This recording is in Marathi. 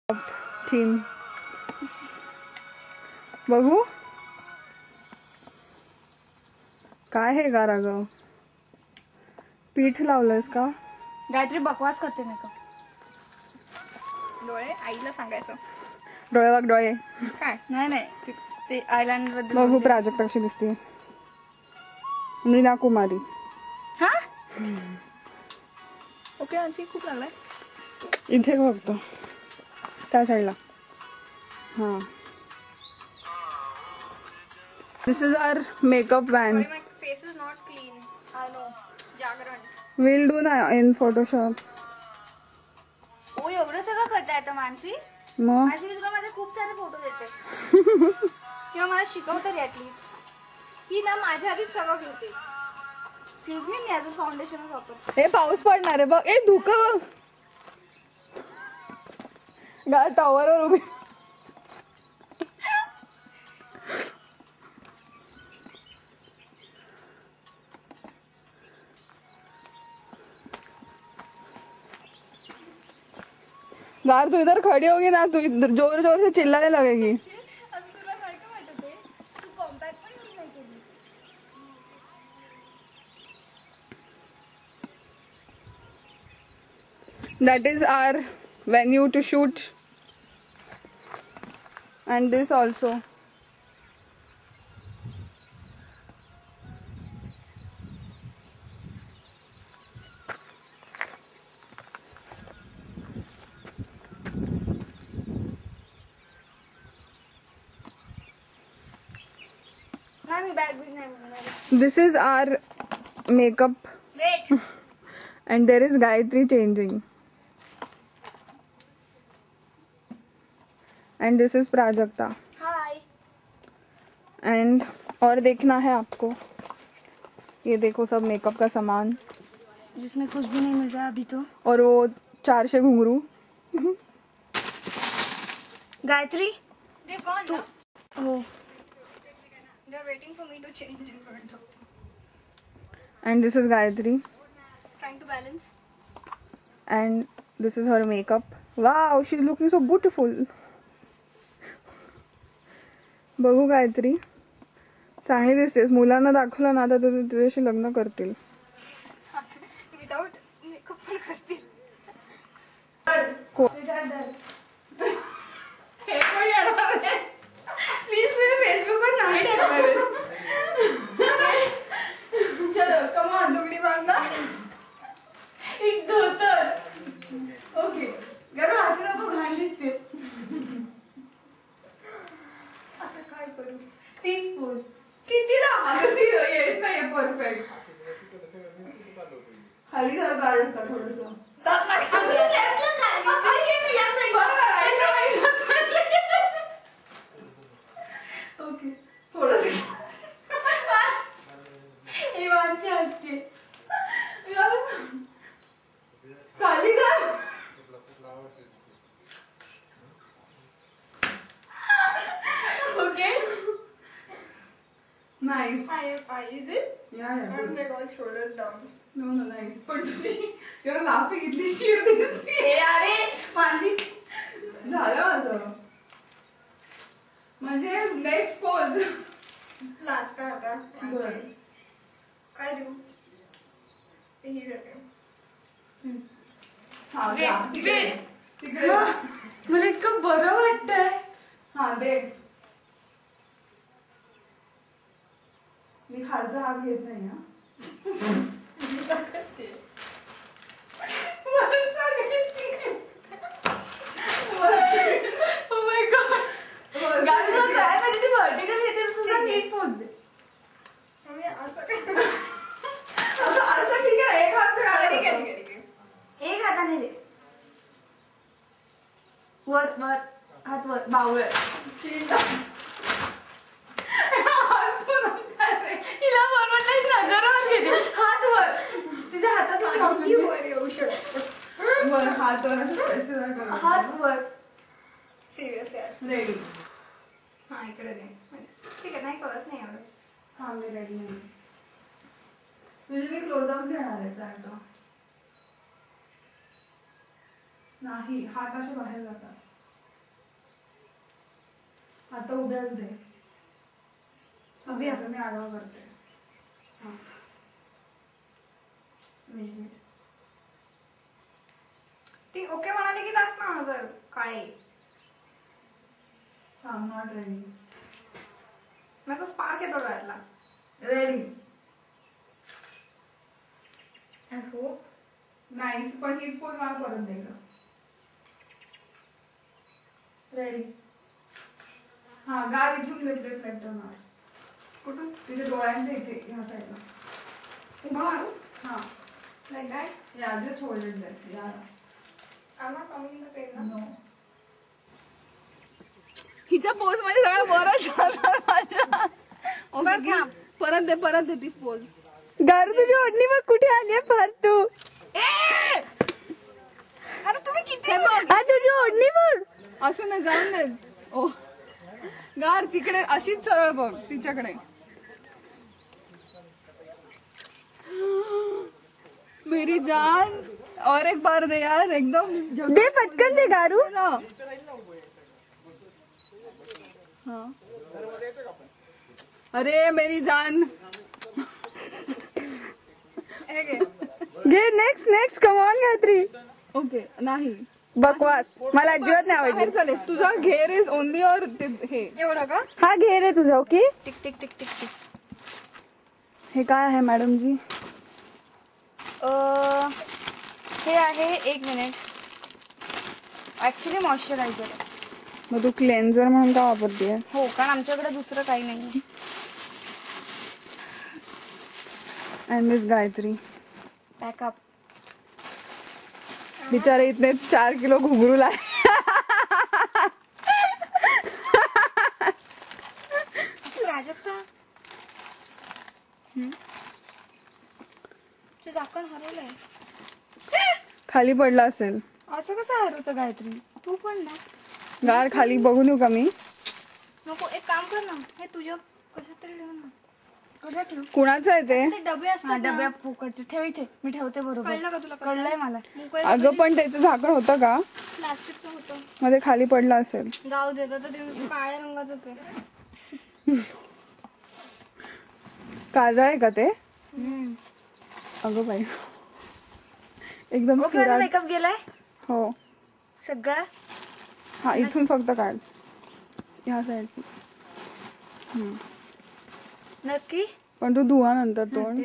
थीम बघू काय आहे का राघव? पीठ लावलंयस का? गायत्री बकवास करते मेकअप. डोळे आईला सांगायचं. डोळे बघ डोळे. काय नाही ते आयलाइनर बद्दल बघू प्राजक्ता कशी दिसते. मीना कुमारी. हा ओके आणखी खूप लागलाय इथे बघतो त्या साईडला. हा this is our makeup van. My face is not clean. I know. जागरण. विल डू ना इन फोटोशॉप. ओ एवढं सगळं करता येतं मानसी. मग माझी मी तुला माझे खूप सारे फोटो देते. किंवा मला शिकव तरी ऍटलीस्ट. ही ना माझ्या आधीच सगळं घेते. एक्सक्यूज मी अजून फाउंडेशनच वापरते. हे पाऊस पडणार आहे बघ. ए धुक गा टॉवरवर उभी. यार तू इधर खड़ी होगी ना तू जोर जोर से चिल्लाने लगेगी. That is our venue to shoot, and this also. This is our makeup. Wait. And there is Gayatri changing. And this is Prajakta. High. And और देखना है आपको. ये देखो सब मेकअप का सामान. जिसमें कुछ भी नहीं मिल रहा अभी तो. और वो 400 घुंघरू. Gayatri They gone. Tu. Oh. They are waiting for me to change in front of them. And this is Gayatri. Trying to balance. And this is her makeup. Wow, she's looking so beautiful. बघू गायत्री चांगली दिसतेस. मुलांना दाखवलं ना आता तर तुझ्याशी लग्न करतील. विदाउट मेकअप पण करतील. हे पण येणार आहे. प्लीज मेरे फेसबुक पर नाही टाकणार. चलो कम ऑन लुगड़ी बांधना. इट्स धोतर. ओके गरम हसू नको घाण दिसतेस. आता काय करू. तीच पोज किती ती येत नाही परफेक्ट. खाली घर बाजूला थोडंसं ओके थोडस इवांची असते खाली घर. Okay. Nice. Is it? Yeah. I have like all shoulders down. No, nice. But you're laughing इतनी शीर दिसती. अरे माझी झालं माझं. म्हणजे नेक्स्ट पोज. लास्ट का आता. काय देऊ? हे देते. हा वेट. मला इतकं बरं वाटतंय. हा दे. मी खालचा हात घेत नाही हा. एक हाताने दे. वर वर हात वर बावळ. तिला बरोबर नाही नजरवर घेते. हात वर. तिच्या हाताचं वर येऊ शकतो. वर हात वर असं स्पेसिफाय कर. हात वर. सिरियस यार. रेडी. हा इकडे दे. ठीक आहे नाही कळत नाही एवढं. हा मी रेडी नाही. तुझे मी क्लोजअप घेणार आहे आता. नाही हात असे बाहेर जातात. आता उभ्याच दे. उभी आहे. आता मी आगाव करते. ती ओके म्हणाली की दाख ना जर काळे. Not ready. मैं तो स्पार्क आहे तो डोळ्यातला. रेडी. I hope. नाईस. पण हीच पोज मला परत दे गं. रेडी. हा गार इथून रिफ्लेक्ट होणार. कुठून? तुझ्या डोळ्यांच्या इथे ह्या साईडला. उभा मारू. हा. Like that. Yeah, just hold it there. Yeah. I'm not coming in the pain ना. No. हिच्या पोज मध्ये सगळं बरंच झालं माझ्या. बरं थांब. परत दे ती पोज. गारू तुझी ओढणी बघ कुठे आली आहे फालतू. अरे तुम्ही किती तुझी ओढणी बघ. असं नाही जाऊन दे. ओ गार तिकडे अशीच सरळ बघ तिच्याकडे. मेरी जान और एक बार दे यार. एकदम दे पटकन दे गारू. हाँ. अरे मेरी जान. घे next come on Gayatri. Okay नाही बकवास मला अजिबात नाही आवडली. चालेल तुझा घेर इज ओनली और हे एवढं का? हा घेर आहे तुझा. Okay tick tick tick tick tick. हे काय आहे मॅडम जी? हे आहे 1 मिनिट. Actually moisturiser. मग तू क्लेन्झर म्हणून का वापरते? हो कारण आमच्याकडे दुसरं काही नाही. And miss Gayatri pack up. बिचारे इतने 4 किलो घुंगरू लाए. प्राजक्ता ते झाकण हरवलंय. खाली पडला असेल. असं कसं हरवतं गायत्री? तू पण ना. गार खाली बघून येऊ का मी? नको एक काम कर ना. हे तुझ्या कशात तरी ठेव ना. कशात ठेव? कुणाचं आहे ते? ते डबे असतात डब्या फुकटचे. ठेव इथे. मी ठेवते बरोबर. कळलं का तुला? कळलंय मला. अगं पण त्याचं झाकण होतं का? प्लास्टिकचं होतं. मध्ये खाली पडला असेल. गाव देतो तर ते काळ्या रंगाचंच आहे. काजळ आहे का ते? अगं बाई एकदम सुरात. मेकअप गेलाय हो सगळा. हा इथून फक्त काढ. ह्या साईड. नक्की. पण तू धुवा नंतर तोंड.